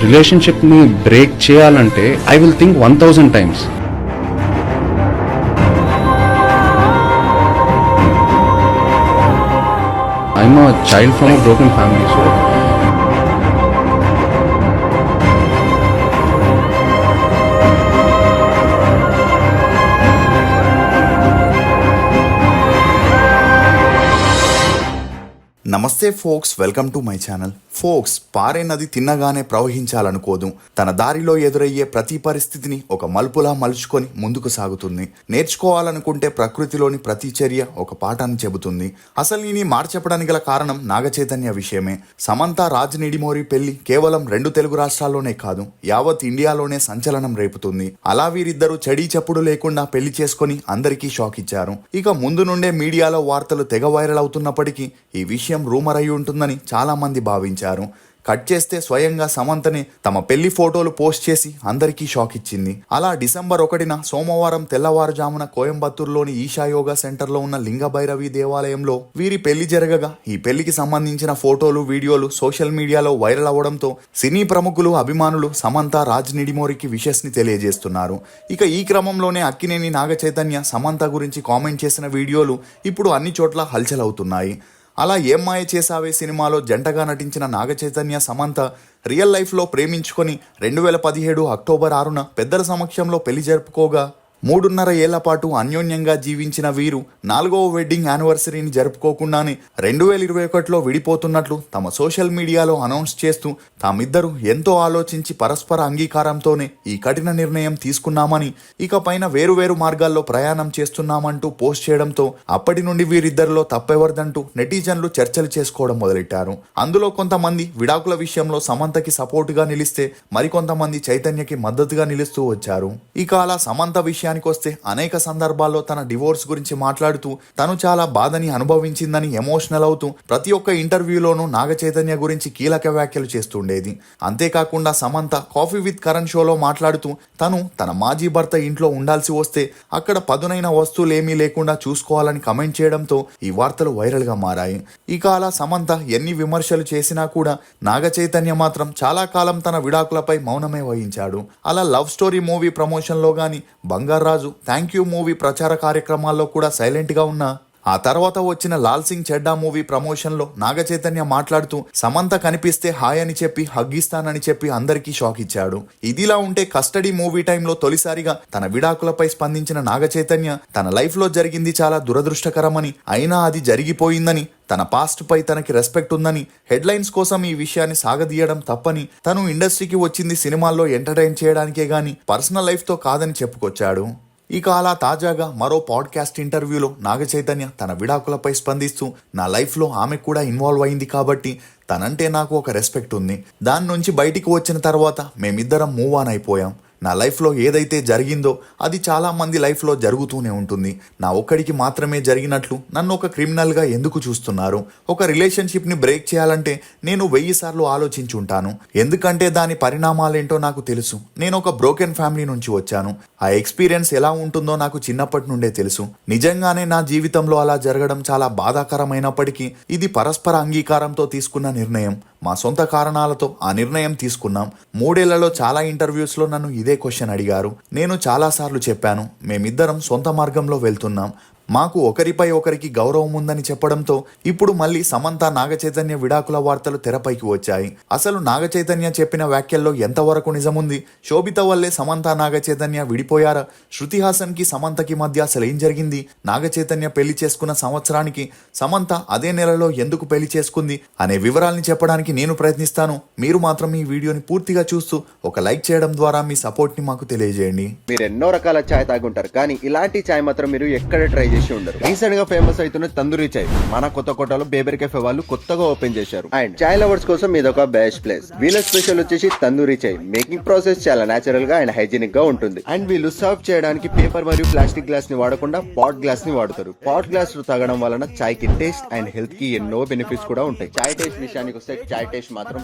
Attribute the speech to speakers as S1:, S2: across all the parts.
S1: రిలేషన్షిప్ని break చేయాలంటే I will think 1000 times. I'm a child from a broken family, so
S2: నమస్తే folks, welcome to my channel. Folks, పారే నది తిన్నగానే ప్రవహించాలనుకోదు. తన దారిలో ఎదురయ్యే ప్రతి పరిస్థితిని ఒక మలుపులా మలుచుకొని ముందుకు సాగుతుంది. నేర్చుకోవాలనుకుంటే ప్రకృతిలోని ప్రతి చర్య ఒక పాఠాన్ని చెబుతుంది. అసలు ఈయన మాట చెప్పడానికి గల కారణం నాగచైతన్య విషయమే. సమంత రాజ్ నిడిమోరి పెళ్లి కేవలం 2 తెలుగు రాష్ట్రాల్లోనే కాదు, యావత్ ఇండియాలోనే సంచలనం రేపుతుంది. అలా వీరిద్దరూ చెడీ చప్పుడు లేకుండా పెళ్లి చేసుకుని అందరికీ షాక్ ఇచ్చారు. ఇక ముందు నుండే మీడియాలో వార్తలు తెగ వైరల్ అవుతున్నప్పటికీ ఈ విషయం రూమర్ అయి ఉంటుందని చాలా మంది భావించారు. కట్ చేస్తే స్వయంగా సమంతనే తమ పెళ్లి ఫోటోలు పోస్ట్ చేసి అందరికీ షాక్ ఇచ్చింది. అలా డిసెంబర్ 1న సోమవారం తెల్లవారుజామున కోయంబత్తూరులోని ఈషా యోగా సెంటర్లో ఉన్న లింగభైరవి దేవాలయంలో వీరి పెళ్లి జరగగా ఈ పెళ్లికి సంబంధించిన ఫోటోలు, వీడియోలు సోషల్ మీడియాలో వైరల్ అవ్వడంతో సినీ ప్రముఖులు, అభిమానులు సమంత, రాజ్ నిడిమోరికి విషెస్ ని తెలియజేస్తున్నారు. ఇక ఈ క్రమంలోనే అక్కినేని నాగచైతన్య సమంత గురించి కామెంట్ చేసిన వీడియోలు ఇప్పుడు అన్ని చోట్ల హల్చల్ అవుతున్నాయి. అలా ఏం మాయ చేసావే సినిమాలో జంటగా నటించిన నాగచైతన్య, సమంత రియల్ లైఫ్లో ప్రేమించుకొని 2017 అక్టోబర్ 6న పెద్దల సమక్షంలో పెళ్లి జరుపుకోగా 3.5 ఏళ్ల పాటు అన్యోన్యంగా జీవించిన వీరు 4వ వెడ్డింగ్ యానివర్సరీని జరుపుకోకుండానే 2021లో విడిపోతున్నట్లు తమ సోషల్ మీడియాలో అనౌన్స్ చేస్తూ తామిద్దరూ ఎంతో ఆలోచించి పరస్పర అంగీకారంతోనే ఈ కఠిన నిర్ణయం తీసుకున్నామని, ఇక పైన వేరువేరు మార్గాల్లో ప్రయాణం చేస్తున్నామంటూ పోస్ట్ చేయడంతో అప్పటి నుండి వీరిద్దరిలో తప్పెవరదంటూ నెటిజన్లు చర్చలు చేసుకోవడం మొదలెట్టారు. అందులో కొంతమంది విడాకుల విషయంలో సమంతకి సపోర్టుగా నిలిస్తే, మరికొంతమంది చైతన్యకి మద్దతుగా నిలుస్తూ వచ్చారు. ఇక అలా సమంత విషయానికి వస్తే అనేక సందర్భాల్లో తన డివోర్స్ గురించి మాట్లాడుతూ తను చాలా బాధని అనుభవించిందని ఎమోషనల్ అవుతూ ప్రతి ఒక్క ఇంటర్వ్యూలోనూ నాగచైతన్య గురించి కీలక వ్యాఖ్యలు చేస్తుండేది. అంతేకాకుండా సమంత కాఫీ విత్ కరణ్ షోలో మాట్లాడుతూ తన మాజీ భర్త ఇంట్లో ఉండాల్సి వస్తే అక్కడ పదునైన వస్తువులు ఏమీ లేకుండా చూసుకోవాలని కమెంట్ చేయడంతో ఈ వార్తలు వైరల్ గా మారాయి. ఇక అలా సమంత ఎన్ని విమర్శలు చేసినా కూడా నాగచైతన్య మాత్రం చాలా కాలం తన విడాకులపై మౌనమే వహించాడు. అలా లవ్ స్టోరీ మూవీ ప్రమోషన్ లో గాని, బంగారాజు, థ్యాంక్ యూ మూవీ ప్రచార కార్యక్రమాల్లో కూడా సైలెంట్ గా ఉన్నా, ఆ తర్వాత వచ్చిన లాల్ సింగ్ చెడ్డా మూవీ ప్రమోషన్లో నాగచైతన్య మాట్లాడుతూ సమంత కనిపిస్తే హాయ్ అని చెప్పి హగ్గిస్తానని చెప్పి అందరికీ షాక్ ఇచ్చాడు. ఇదిలా ఉంటే కస్టడీ మూవీ టైంలో తొలిసారిగా తన విడాకులపై స్పందించిన నాగచైతన్య తన లైఫ్లో జరిగింది చాలా దురదృష్టకరమని, అయినా అది జరిగిపోయిందని, తన పాస్ట్ పై తనకి రెస్పెక్ట్ ఉందని, హెడ్లైన్స్ కోసం ఈ విషయాన్ని సాగదీయడం తప్పని, తను ఇండస్ట్రీకి వచ్చింది సినిమాల్లో ఎంటర్టైన్ చేయడానికే గాని పర్సనల్ లైఫ్తో కాదని చెప్పుకొచ్చాడు. ఇక అలా తాజాగా మరో పాడ్కాస్ట్ ఇంటర్వ్యూలో నాగచైతన్య తన విడాకులపై స్పందిస్తూ నా లైఫ్లో ఆమె కూడా ఇన్వాల్వ్ అయింది కాబట్టి తనంటే నాకు ఒక రెస్పెక్ట్ ఉంది. దాని నుంచి బయటికి వచ్చిన తర్వాత మేమిద్దరం మూవ్ ఆన్ అయిపోయాం. నా లైఫ్లో ఏదైతే జరిగిందో అది చాలా మంది లైఫ్లో జరుగుతూనే ఉంటుంది. నా ఒక్కడికి మాత్రమే జరిగినట్లు నన్ను ఒక క్రిమినల్గా ఎందుకు చూస్తున్నారు? ఒక రిలేషన్షిప్ని బ్రేక్ చేయాలంటే నేను 1000 సార్లు ఆలోచించుంటాను. ఎందుకంటే దాని పరిణామాలేంటో నాకు తెలుసు. నేను ఒక బ్రోకెన్ ఫ్యామిలీ నుంచి వచ్చాను. ఆ ఎక్స్పీరియన్స్ ఎలా ఉంటుందో నాకు చిన్నప్పటి నుండే తెలుసు. నిజంగానే నా జీవితంలో అలా జరగడం చాలా బాధాకరమైనప్పటికీ ఇది పరస్పర అంగీకారంతో తీసుకున్న నిర్ణయం. మా సొంత కారణాలతో ఆ నిర్ణయం తీసుకున్నాం. 3 ఏళ్లలో చాలా ఇంటర్వ్యూస్లో నన్ను ఇదే క్వశ్చన్ అడిగారు. నేను చాలాసార్లు చెప్పాను, మేమిద్దరం సొంత మార్గంలో వెళ్తున్నాం, మాకు ఒకరిపై ఒకరికి గౌరవం ఉందని చెప్పడంతో ఇప్పుడు మళ్ళీ సమంత, నాగచైతన్య విడాకుల వార్తలు తెరపైకి వచ్చాయి. అసలు నాగచైతన్య చెప్పిన వ్యాఖ్యల్లో ఎంతవరకు నిజముంది? శోభిత వల్లే సమంత, నాగచైతన్య విడిపోయారా? శృతి హాసన్ కి సమంతకి మధ్య అసలు ఏం జరిగింది? నాగచైతన్య పెళ్లి చేసుకున్న సంవత్సరానికి సమంత అదే నెలలో ఎందుకు పెళ్లి చేసుకుంది అనే వివరాల్ని చెప్పడానికి నేను ప్రయత్నిస్తాను. మీరు మాత్రం ఈ వీడియోని పూర్తిగా చూస్తూ ఒక లైక్ చేయడం ద్వారా మీ సపోర్ట్ ని మాకు తెలియజేయండి.
S3: మీరు ఎన్నో రకాల చాయ్ తాగుంటారు, కానీ ఇలాంటి చాయ్ మాత్రం మీరు ఎక్కడ ట్రై చేసి ఉండరు. రీసెంట్ గా ఫేమస్ అవుతున్న తందూరి చాయ్ మన కొత్తకోటలో బేబర్ కెఫే వాళ్ళు కొత్తగా ఓపెన్ చేశారు. అండ్ చాయ్ లవర్స్ కోసం ఇదొక బెస్ట్ ప్లేస్. వీళ్ళ స్పెషల్ వచ్చేసి తందూరి చాయ్. మేకింగ్ ప్రాసెస్ చాలా నేచురల్ గా అండ్ హైజీనిక్ గా ఉంటుంది. అండ్ వీళ్ళు సర్వ్ చేయడానికి పేపర్ మరియు ప్లాస్టిక్ గ్లాస్ ని వాడకుండా పాట్ గ్లాస్ ని వాడతారు. పాట్ గ్లాస్ తాగడం వలన చాయ్ కి టేస్ట్ అండ్ హెల్త్ కి ఎన్నో బెనిఫిట్స్ కూడా ఉంటాయి. చాయ్ టేస్ట్ విషయానికి వస్తే చాయ్ టేస్ట్ మాత్రం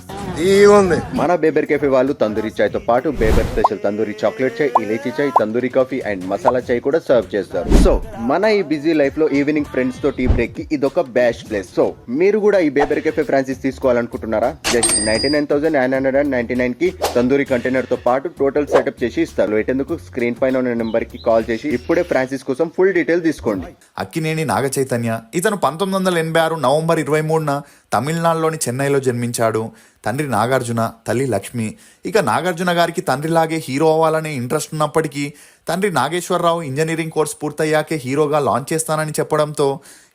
S3: మన బేబర్ కెఫే వాళ్ళు తందూరి చాయ్ తో పాటు బేబర్ స్పెషల్ తందూరి చాక్లెట్ చాయ్, ఇలేచి చాయ్, తందూరి కాఫీ అండ్ మసాలా చాయ్ కూడా సర్వ్ చేస్తారు. సో మన ఈ బిజీ లైఫ్ లో ఈవినింగ్ ఫ్రెండ్స్ తో టీ బ్రేక్ కి ఇదొక బెస్ట్ ప్లేస్. సో మీరు కూడా ఈ బేబర్ కెఫే ఫ్రాంచైజ్ తీసుకోవాలనుకుంటున్నారా? జస్ట్ 99,999 కి తందూరి కంటైనర్ తో పాటు టోటల్ సెటప్ చేసి ఇస్తారు. ఎటెందుకు స్క్రీన్ పైన ఉన్న నెంబర్ కి కాల్ చేసి ఇప్పుడే ఫ్రాంచైజ్ కోసం ఫుల్ డీటెయిల్ తీసుకోండి.
S2: అక్కినేని నాగ చైతన్య ఇతను 1986 నవంబర్ 23న తమిళనాడులోని చెన్నైలో జన్మించాడు. తండ్రి నాగార్జున, తల్లి లక్ష్మి. ఇక నాగార్జున గారికి తండ్రిలాగే హీరో అవ్వాలనే ఇంట్రెస్ట్ ఉన్నప్పటికీ తండ్రి నాగేశ్వరరావు ఇంజనీరింగ్ కోర్స్ పూర్తయ్యాకే హీరోగా లాంచ్ చేస్తానని చెప్పడంతో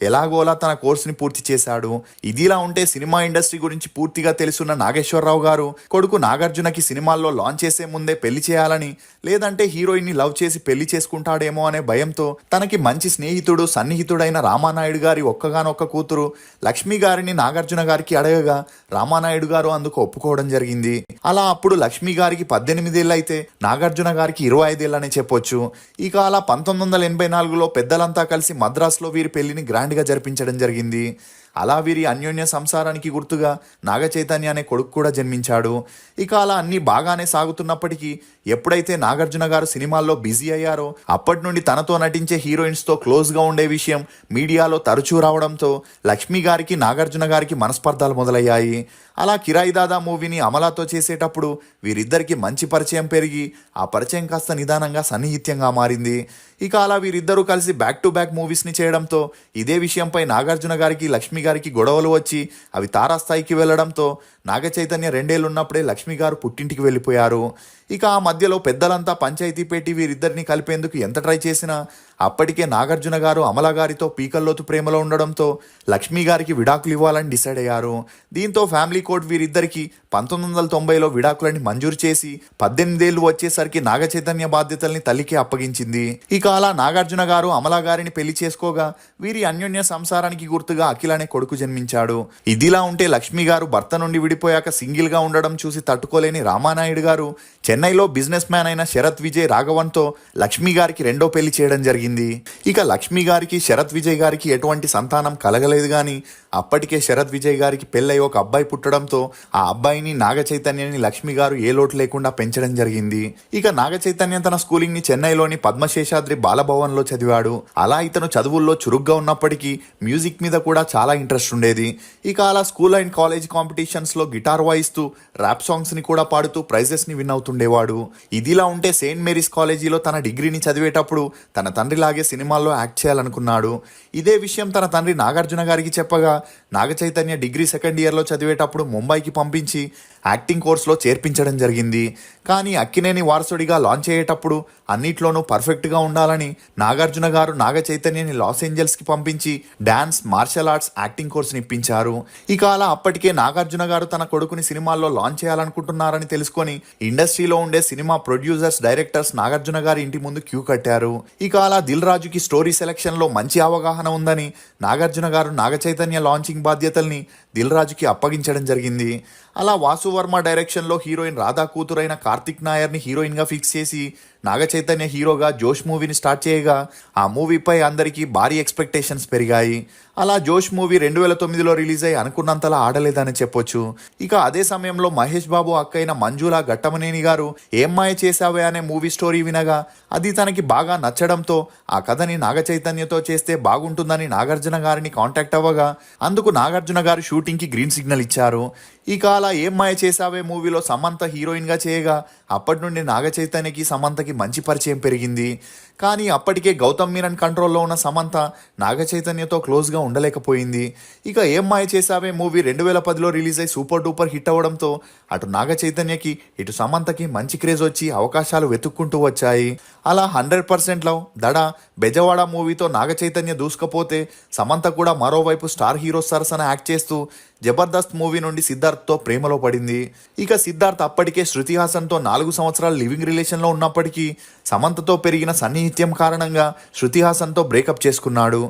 S2: ఎలాగోలా తన కోర్సుని పూర్తి చేశాడు. ఇదిలా ఉంటే సినిమా ఇండస్ట్రీ గురించి పూర్తిగా తెలుసున్న నాగేశ్వరరావు గారు కొడుకు నాగార్జునకి సినిమాల్లో లాంచ్ చేసే ముందే పెళ్లి చేయాలని, లేదంటే హీరోయిన్ని లవ్ చేసి పెళ్లి చేసుకుంటాడేమో అనే భయంతో తనకి మంచి స్నేహితుడు సన్నిహితుడైన రామానాయుడు గారి ఒక్కగానొక్క కూతురు లక్ష్మి గారిని నాగార్జున గారికి అడగగా రామానాయుడు గారు అందుకు ఒప్పుకోవడం జరిగింది. అలా అప్పుడు లక్ష్మి గారికి 18 ఏళ్ళు అయితే నాగార్జున గారికి 25 ఏళ్ళనే చెప్పొచ్చు. ఇక అలా 1984లో పెద్దలంతా కలిసి మద్రాసులో వీరి పెళ్లిని గ్రాండ్ గా జరిపించడం జరిగింది. అలా వీరి అన్యోన్య సంసారానికి గుర్తుగా నాగ చైతన్య అనే కొడుకు కూడా జన్మించాడు. ఇక అలా అన్ని బాగానే సాగుతున్నప్పటికీ ఎప్పుడైతే నాగార్జున గారు సినిమాల్లో బిజీ అయ్యారో అప్పటి నుండి తనతో నటించే హీరోయిన్స్ తో క్లోజ్ గా ఉండే విషయం మీడియాలో తరచూ రావడంతో లక్ష్మి గారికి నాగార్జున గారికి మనస్పర్ధాలు మొదలయ్యాయి. అలా కిరాయి దాదా మూవీని అమలాతో చేసేటప్పుడు వీరిద్దరికి మంచి పరిచయం పెరిగి ఆ పరిచయం కాస్త నిదానంగా సన్నిహిత్యంగా మారింది. ఇక అలా వీరిద్దరూ కలిసి బ్యాక్ టు బ్యాక్ మూవీస్ని చేయడంతో ఇదే విషయంపై నాగార్జున గారికి లక్ష్మి గారికి గొడవలు వచ్చి అవి తారాస్థాయికి వెళ్లడంతో నాగ చైతన్య 2 ఏళ్ళు ఉన్నప్పుడే లక్ష్మి గారు పుట్టింటికి వెళ్ళిపోయారు. ఇక ఆ మధ్యలో పెద్దలంతా పంచాయతీ పెట్టి వీరిద్దరిని కలిపేందుకు ఎంత ట్రై చేసినా అప్పటికే నాగార్జున గారు అమల గారితో పీకల్లోతు ప్రేమలో ఉండడంతో లక్ష్మి గారికి విడాకులు ఇవ్వాలని డిసైడ్ అయ్యారు. దీంతో ఫ్యామిలీ కోర్టు వీరిద్దరికి 1990లో విడాకులని మంజూరు చేసి 18 ఏళ్ళు వచ్చేసరికి నాగ చైతన్య బాధ్యతల్ని తల్లికి అప్పగించింది. ఇక అలా నాగార్జున గారు అమల గారిని పెళ్లి చేసుకోగా వీరి అన్యోన్య సంసారానికి గుర్తుగా అఖిల్ అనే కొడుకు జన్మించాడు. ఇదిలా ఉంటే లక్ష్మి గారు భర్త నుండి విడిపోయాక సింగిల్ గా ఉండడం చూసి తట్టుకోలేని రామానాయుడు గారు చెన్నైలో బిజినెస్ మ్యాన్ అయిన శరత్ విజయ్ రాఘవన్తో లక్ష్మి గారికి రెండో పెళ్లి చేయడం జరిగింది. ఇక లక్ష్మి గారికి శరత్ విజయ్ గారికి ఎటువంటి సంతానం కలగలేదు గాని అప్పటికే శరత్ విజయ్ గారికి పెళ్ళై ఒక అబ్బాయి పుట్టడంతో ఆ అబ్బాయిని నాగ చైతన్యని లక్ష్మి గారు ఏ లోటు లేకుండా పెంచడం జరిగింది. ఇక నాగ చైతన్య తన స్కూలింగ్ ని చెన్నైలోని పద్మశేషాద్రి బాలభవన్ లో చదివాడు. అలా ఇతను చదువుల్లో చురుగ్గా ఉన్నప్పటికీ మ్యూజిక్ మీద కూడా చాలా ఇంట్రెస్ట్ ఉండేది. ఇక అలా స్కూల్ అండ్ కాలేజ్ కాంపిటీషన్స్ లో గిటార్ వాయిస్తూ ర్యాప్ సాంగ్స్ ని కూడా పాడుతూ ప్రైజెస్ ని విన్ అవుతుండేవాడు. ఇదిలా ఉంటే సెయింట్ మేరీస్ కాలేజీలో తన డిగ్రీని చదివేటప్పుడు తన తండ్రిలాగే సినిమాల్లో యాక్ట్ చేయాలనుకున్నాడు. ఇదే విషయం తన తండ్రి నాగార్జున గారికి చెప్పగా నాగ చైతన్య డిగ్రీ సెకండ్ ఇయర్లో చదివేటప్పుడు ముంబైకి పంపించి యాక్టింగ్ కోర్సులో చేర్పించడం జరిగింది. కానీ అక్కినేని వారసుడిగా లాంచ్ అయ్యేటప్పుడు అన్నిట్లోనూ పర్ఫెక్ట్గా ఉండాలని నాగార్జున గారు నాగ చైతన్యని లాస్ ఏంజల్స్కి పంపించి డాన్స్, మార్షల్ ఆర్ట్స్, యాక్టింగ్ కోర్సుని ఇప్పించారు. ఇక అలా అప్పటికే నాగార్జున గారు తన కొడుకుని సినిమాల్లో లాంచ్ చేయాలనుకుంటున్నారని తెలుసుకొని ఇండస్ట్రీలో ఉండే సినిమా ప్రొడ్యూసర్స్, డైరెక్టర్స్ నాగార్జున గారి ఇంటి ముందు క్యూ కట్టారు. ఇక అలా దిల్ రాజుకి స్టోరీ సెలెక్షన్లో మంచి అవగాహన ఉందని నాగార్జున గారు నాగ చైతన్య లాంచింగ్ బాధ్యతల్ని దిల్ రాజుకి అప్పగించడం జరిగింది. అలా వాసు వర్మ డైరెక్షన్లో హీరోయిన్ రాధా కూతురైన కార్తిక్ నాయర్ని హీరోయిన్గా ఫిక్స్ చేసి నాగ చైతన్య హీరోగా జోష్ మూవీని స్టార్ట్ చేయగా ఆ మూవీపై అందరికీ భారీ ఎక్స్పెక్టేషన్స్ పెరిగాయి. అలా జోష్ మూవీ 2009లో రిలీజ్ అయ్యి అనుకున్నంతలా ఆడలేదని చెప్పొచ్చు. ఇక అదే సమయంలో మహేష్ బాబు అక్కైన మంజులా గట్టమనేని గారు ఏం మాయ చేసావే అనే మూవీ స్టోరీ వినగా అది తనకి బాగా నచ్చడంతో ఆ కథని నాగ చైతన్యతో చేస్తే బాగుంటుందని నాగార్జున గారిని కాంటాక్ట్ అవ్వగా అందుకు నాగార్జున గారు షూటింగ్కి గ్రీన్ సిగ్నల్ ఇచ్చారు. ఇక అలా ఏం మాయ చేసావే మూవీలో సమంత హీరోయిన్గా చేయగా అప్పటి నుండి నాగ చైతన్యకి సమంతకి మంచి పరిచయం పెరిగింది. కానీ అప్పటికే గౌతమ్ మీనన్ కంట్రోల్లో ఉన్న సమంత నాగ చైతన్యతో క్లోజ్గా ఉండలేకపోయింది. ఇక ఏం మాయ చేసావే మూవీ 2010లో రిలీజ్ అయి సూపర్ డూపర్ హిట్ అవ్వడంతో అటు నాగ చైతన్యకి ఇటు సమంతకి మంచి క్రేజ్ వచ్చి అవకాశాలు వెతుక్కుంటూ వచ్చాయి. అలా 100% లవ్, దడ, బెజవాడ మూవీతో నాగ చైతన్య దూసుకపోతే సమంత కూడా మరోవైపు స్టార్ హీరో సరసన యాక్ట్ చేస్తూ జబర్దస్త్ మూవీ నుండి సిద్ధార్థ్తో ప్రేమలో పడింది. ఇక సిద్ధార్థ్ అప్పటికే శృతి హాసన్తో 4 సంవత్సరాలు లివింగ్ రిలేషన్లో ఉన్నప్పటికీ సమంతతో పెరిగిన సన్నిహిత్యం కారణంగా శృతి హాసన్తో బ్రేకప్ చేసుకున్నాడు.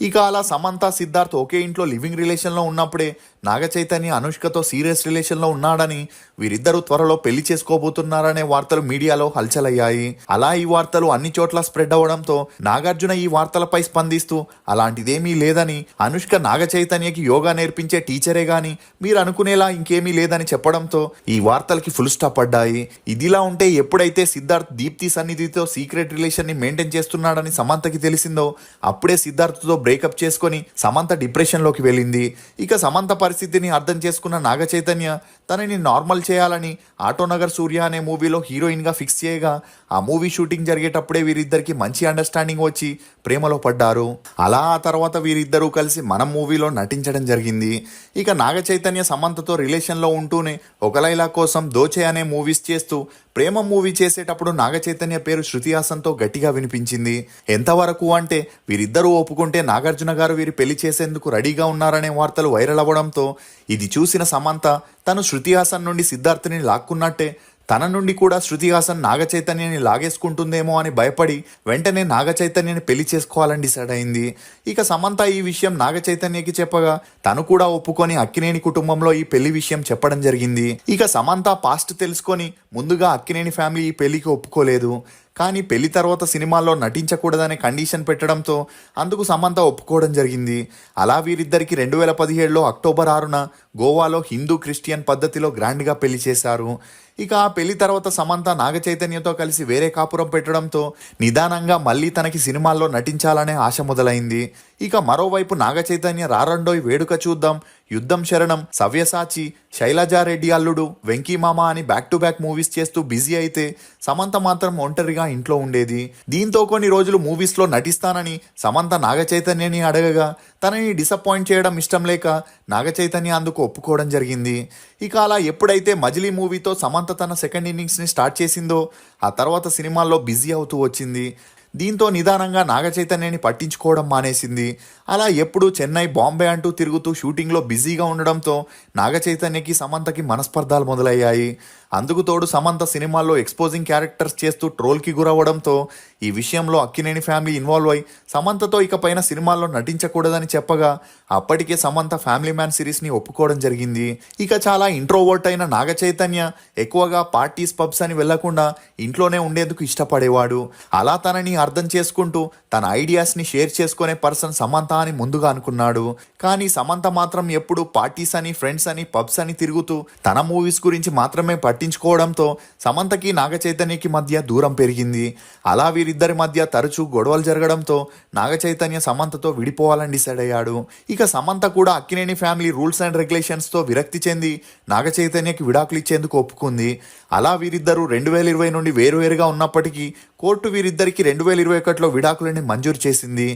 S2: ఇక అలా సమంత, సిద్ధార్థ్ ఒకే ఇంట్లో లివింగ్ రిలేషన్లో ఉన్నప్పుడే నాగ చైతన్య అనుష్కతో సీరియస్ రిలేషన్లో ఉన్నాడని, వీరిద్దరూ త్వరలో పెళ్లి చేసుకోబోతున్నారనే వార్తలు మీడియాలో హల్చలయ్యాయి. అలా ఈ వార్తలు అన్ని చోట్ల స్ప్రెడ్ అవ్వడంతో నాగార్జున ఈ వార్తలపై స్పందిస్తూ అలాంటిదేమీ లేదని, అనుష్క నాగ చైతన్యకి యోగా నేర్పించే టీచరే గాని మీరు అనుకునేలా ఇంకేమీ లేదని చెప్పడంతో ఈ వార్తలకి ఫుల్ స్టాప్ పడ్డాయి. ఇదిలా ఉంటే ఎప్పుడైతే సిద్ధార్థ్ దీప్తి సన్నిధితో సీక్రెట్ రిలేషన్ ని మెయింటైన్ చేస్తున్నాడని సమంతకి తెలిసిందో అప్పుడే సిద్ధార్థ్తో బ్రేకప్ చేసుకొని సమంత డిప్రెషన్ లోకి వెళ్ళింది. ఇక సమంత పరిస్థితిని అర్థం చేసుకున్న నాగ చైతన్య తనని నార్మల్ చేయాలని ఆటోనగర్ సూర్య అనే మూవీలో హీరోయిన్ గా ఫిక్స్ చేయగా ఆ మూవీ షూటింగ్ జరిగేటప్పుడే వీరిద్దరికి మంచి అండర్స్టాండింగ్ వచ్చి ప్రేమలో పడ్డారు. అలా ఆ తర్వాత వీరిద్దరూ కలిసి మనం మూవీలో నటించడం జరిగింది. ఇక నాగ చైతన్య సమంతతో రిలేషన్లో ఉంటూనే ఒక లైలా కోసం దోచే అనే మూవీస్ చేస్తూ ప్రేమ మూవీ చేసేటప్పుడు నాగ చైతన్య పేరు శృతి హాసన్తో గట్టిగా వినిపించింది. ఎంతవరకు అంటే వీరిద్దరూ ఒప్పుకుంటే నాగార్జున గారు వీరి పెళ్లి చేసేందుకు రెడీగా ఉన్నారనే వార్తలు వైరల్ అవ్వడంతో ఇది చూసిన సమంత తను శృతి హాసన్ నుండి సిద్ధార్థ్ని లాక్కున్నట్టే తన నుండి కూడా శృతి హాసన్ నాగ చైతన్యని లాగేసుకుంటుందేమో అని భయపడి వెంటనే నాగ చైతన్యని పెళ్లి చేసుకోవాలని డిసైడ్ అయింది. ఇక సమంత ఈ విషయం నాగ చైతన్యకి చెప్పగా తను కూడా ఒప్పుకొని అక్కినేని కుటుంబంలో ఈ పెళ్లి విషయం చెప్పడం జరిగింది. ఇక సమంత పాస్ట్ తెలుసుకొని ముందుగా అక్కినేని ఫ్యామిలీ ఈ పెళ్లికి ఒప్పుకోలేదు. కానీ పెళ్లి తర్వాత సినిమాల్లో నటించకూడదనే కండిషన్ పెట్టడంతో అందుకు సమంత ఒప్పుకోవడం జరిగింది. అలా వీరిద్దరికి 2017లో అక్టోబర్ 6న గోవాలో హిందూ క్రిస్టియన్ పద్ధతిలో గ్రాండ్గా పెళ్లి చేశారు. ఇక ఆ పెళ్లి తర్వాత సమంత నాగ చైతన్యతో కలిసి వేరే కాపురం పెట్టడంతో నిదానంగా మళ్ళీ తనకి సినిమాల్లో నటించాలనే ఆశ మొదలైంది. ఇక మరోవైపు నాగ చైతన్య రారండోయ్, వేడుక చూద్దాం, యుద్ధం శరణం, సవ్యసాచి, శైలజారెడ్డి అల్లుడు, వెంకీమామ అని బ్యాక్ టు బ్యాక్ మూవీస్ చేస్తూ బిజీ అయితే సమంత మాత్రం ఒంటరిగా ఇంట్లో ఉండేది. దీంతో కొన్ని రోజులు మూవీస్లో నటిస్తానని సమంత నాగ చైతన్యని అడగగా తనని డిసప్పాయింట్ చేయడం ఇష్టం లేక నాగ చైతన్య అందుకు ఒప్పుకోవడం జరిగింది. ఇక అలా ఎప్పుడైతే మజిలీ మూవీతో సమంత తన సెకండ్ ఇన్నింగ్స్ని స్టార్ట్ చేసిందో ఆ తర్వాత సినిమాల్లో బిజీ అవుతూ వచ్చింది. దీంతో నిదానంగా నాగ చైతన్యని పట్టించుకోవడం మానేసింది. అలా ఎప్పుడు చెన్నై, బాంబే అంటూ తిరుగుతూ షూటింగ్లో బిజీగా ఉండడంతో నాగ చైతన్యకి సమంతకి మనస్పర్ధాలు మొదలయ్యాయి. అందుకు తోడు సమంత సినిమాల్లో ఎక్స్పోజింగ్ క్యారెక్టర్స్ చేస్తూ ట్రోల్కి గురవ్వడంతో ఈ విషయంలో అక్కినేని ఫ్యామిలీ ఇన్వాల్వ్ అయి సమంతతో ఇకపైన సినిమాల్లో నటించకూడదని చెప్పగా అప్పటికే సమంత ఫ్యామిలీ మ్యాన్ సిరీస్ని ఒప్పుకోవడం జరిగింది. ఇక చాలా ఇంట్రోవర్ట్ అయిన నాగ చైతన్య ఎక్కువగా పార్టీస్, పబ్స్ అని వెళ్లకుండా ఇంట్లోనే ఉండేందుకు ఇష్టపడేవాడు. అలా తనని అర్థం చేసుకుంటూ తన ఐడియాస్ని షేర్ చేసుకునే పర్సన్ సమంత అని ముందుగా అనుకున్నాడు. కానీ సమంత మాత్రం ఎప్పుడు పార్టీస్ అని, ఫ్రెండ్స్ అని, పబ్స్ అని తిరుగుతూ తన మూవీస్ గురించి మాత్రమే పట్టించుకోవడంతో సమంతకి నాగ చైతన్యకి మధ్య దూరం పెరిగింది. అలా వీరిద్దరి మధ్య తరచూ గొడవలు జరగడంతో నాగ చైతన్య సమంతతో విడిపోవాలని డిసైడ్ అయ్యాడు. ఇక సమంత కూడా అక్కినేని ఫ్యామిలీ రూల్స్ అండ్ రెగ్యులేషన్స్తో విరక్తి చెంది నాగ చైతన్యకి విడాకులు ఇచ్చేందుకు ఒప్పుకుంది. అలా వీరిద్దరూ 2020 నుండి వేరువేరుగా ఉన్నప్పటికీ కోర్టు వీరిద్దరికి 2021లో విడాకులని మంజూరు చేసింది.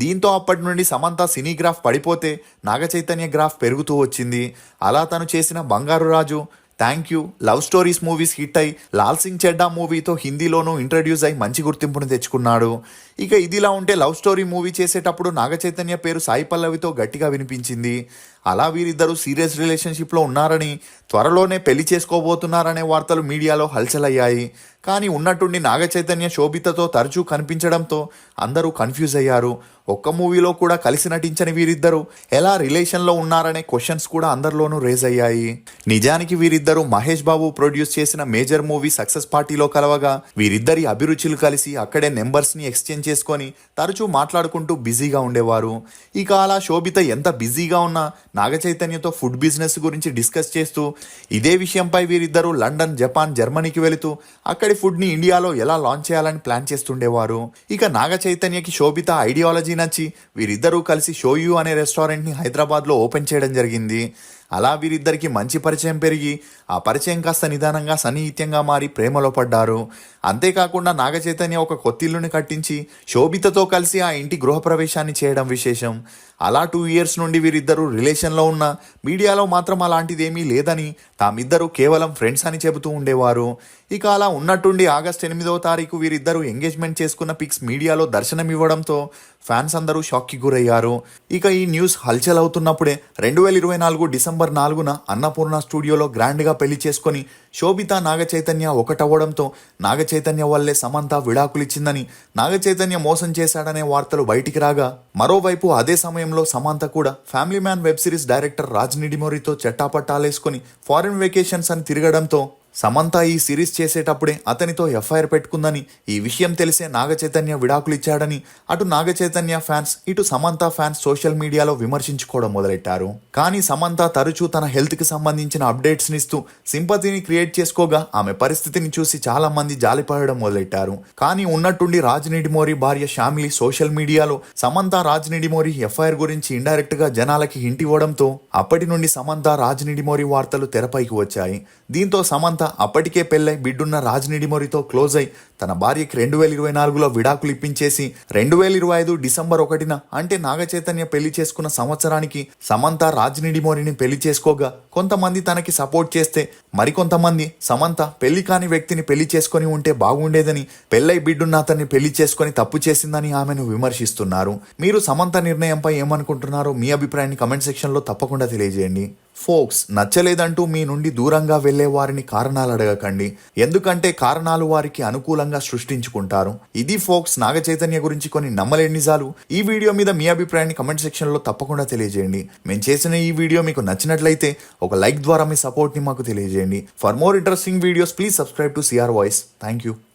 S2: దీంతో అప్పటి నుండి సమంత సినీ గ్రాఫ్ పడిపోతే నాగ చైతన్య గ్రాఫ్ పెరుగుతూ వచ్చింది. అలా తను చేసిన Bangaru Raju, thank you, love stories movies hit అయి లాల్ సింగ్ చెడ్డా మూవీతో హిందీలోనూ ఇంట్రడ్యూస్ అయి మంచి గుర్తింపును తెచ్చుకున్నాడు. ఇక ఇదిలా ఉంటే లవ్ స్టోరీ మూవీ చేసేటప్పుడు నాగ చైతన్య పేరు సాయి పల్లవితో గట్టిగా వినిపించింది. అలా వీరిద్దరూ సీరియస్ రిలేషన్షిప్లో ఉన్నారని, త్వరలోనే పెళ్లి చేసుకోబోతున్నారనే వార్తలు మీడియాలో హల్చలయ్యాయి. కానీ ఉన్నట్టుండి నాగ చైతన్య శోభితతో తరచూ కనిపించడంతో అందరూ కన్ఫ్యూజ్ అయ్యారు. ఒక్క మూవీలో కూడా కలిసి నటించని వీరిద్దరూ ఎలా రిలేషన్లో ఉన్నారనే క్వశ్చన్స్ కూడా అందరిలోనూ రేజ్ అయ్యాయి. నిజానికి వీరిద్దరూ మహేష్ బాబు ప్రొడ్యూస్ చేసిన మేజర్ మూవీ సక్సెస్ పార్టీలో కలవగా వీరిద్దరి అభిరుచులు కలిసి అక్కడే నెంబర్స్ని ఎక్స్చేంజ్ చేసుకొని తరచూ మాట్లాడుకుంటూ బిజీగా ఉండేవారు. ఇక అలా శోభిత ఎంత బిజీగా ఉన్నా నాగ చైతన్యతో ఫుడ్ బిజినెస్ గురించి డిస్కస్ చేస్తూ ఇదే విషయంపై వీరిద్దరూ లండన్, జపాన్, జర్మనీకి వెళుతూ అక్కడి ఫుడ్ని ఇండియాలో ఎలా లాంచ్ చేయాలని ప్లాన్ చేస్తుండేవారు. ఇక నాగ చైతన్యకి శోభిత ఐడియాలజీ నచ్చి వీరిద్దరూ కలిసి షోయూ అనే రెస్టారెంట్ని హైదరాబాద్లో ఓపెన్ చేయడం జరిగింది. అలా వీరిద్దరికి మంచి పరిచయం పెరిగి ఆ పరిచయం కాస్త నిదానంగా సన్నిహిత్యంగా మారి ప్రేమలో పడ్డారు. అంతేకాకుండా నాగ చైతన్య ఒక కొత్తిల్లుని కట్టించి శోభితతో కలిసి ఆ ఇంటి గృహప్రవేశాన్ని చేయడం విశేషం. అలా 2 years నుండి వీరిద్దరూ రిలేషన్లో ఉన్న మీడియాలో మాత్రం అలాంటిదేమీ లేదని, తామిద్దరూ కేవలం ఫ్రెండ్స్ అని చెబుతూ ఉండేవారు. ఇక అలా ఉన్నట్టుండి ఆగస్టు 8వ తారీఖు వీరిద్దరూ ఎంగేజ్మెంట్ చేసుకున్న పిక్స్ మీడియాలో దర్శనమివ్వడంతో ఫ్యాన్స్ అందరూ షాక్కి గురయ్యారు. ఇక ఈ న్యూస్ హల్చల్ అవుతున్నప్పుడే 2024 డిసెంబర్ 4న అన్నపూర్ణ స్టూడియోలో గ్రాండ్గా పెళ్లి చేసుకొని శోభిత, నాగ చైతన్య ఒకటవ్వడంతో నాగ చైతన్య వల్లే సమంత విడాకులిచ్చిందని, నాగ చైతన్య మోసం చేశాడనే వార్తలు బయటికి రాగా మరోవైపు అదే సమయంలో సమయంలో సమంత కూడా family man web series director Raj నిడిమోరితో చెట్టాపట్టాలేసుకొని ఫారిన్ వెకేషన్స్ అని తిరగడంతో సమంత ఈ సిరీస్ చేసేటప్పుడే అతనితో ఎఫ్ఐఆర్ పెట్టుకుందని, ఈ విషయం తెలిసే నాగ చైతన్య విడాకులు ఇచ్చాడని అటు నాగ చైతన్య ఫ్యాన్స్ ఇటు సమంత ఫ్యాన్స్ సోషల్ మీడియాలో విమర్శించుకోవడం మొదలెట్టారు. కానీ సమంత తరచూ తన హెల్త్ కి సంబంధించిన అప్డేట్స్ నిస్తూ సింపతిని క్రియేట్ చేసుకోగా ఆమె పరిస్థితిని చూసి చాలా మంది జాలిపడడం మొదలెట్టారు. కానీ ఉన్నట్టుండి రాజ్ నిడిమోరి భార్య శ్యామిలి సోషల్ మీడియాలో సమంత రాజ్ నిడిమోరి ఎఫ్ఐఆర్ గురించి ఇండైరెక్ట్ గా జనాలకి హింట్ ఇవ్వడంతో అప్పటి నుండి సమంత రాజ్ నిడిమోరి వార్తలు తెరపైకి వచ్చాయి. దీంతో సమంత అప్పటికే పెళ్ళై బిడ్డున్న రాజ్ నిడిమోరితో క్లోజ్ అయి తన భార్యకి 2024లో విడాకులు ఇప్పించేసి 2025 డిసెంబర్ 1న అంటే నాగ చైతన్య పెళ్లి చేసుకున్న సంవత్సరానికి సమంత రాజ్ నిడిమోరిని పెళ్లి చేసుకోగా కొంతమంది తనకి సపోర్ట్ చేస్తే మరికొంతమంది సమంత పెళ్లి కాని వ్యక్తిని పెళ్లి చేసుకొని ఉంటే బాగుండేదని, పెళ్ళై బిడ్డున్న అతన్ని పెళ్లి చేసుకొని తప్పు చేసిందని ఆమెను విమర్శిస్తున్నారు. మీరు సమంత నిర్ణయంపై ఏమనుకుంటున్నారో మీ అభిప్రాయాన్ని కమెంట్ సెక్షన్లో తప్పకుండా తెలియజేయండి. ఫోక్స్, నచ్చలేదంటూ మీ నుండి దూరంగా వెళ్లే వారిని కారణాలు అడగకండి, ఎందుకంటే కారణాలు వారికి అనుకూలంగా సృష్టించుకుంటారు. ఇది ఫోక్స్ నాగ చైతన్య గురించి కొన్ని నమ్మలేని నిజాలు. ఈ వీడియో మీద మీ అభిప్రాయాన్ని కమెంట్ సెక్షన్లో తప్పకుండా తెలియజేయండి. మేము చేసిన ఈ వీడియో మీకు నచ్చినట్లయితే ఒక లైక్ ద్వారా మీ సపోర్ట్ని మాకు తెలియజేయండి. For more interesting videos please subscribe to CR voice. Thank you.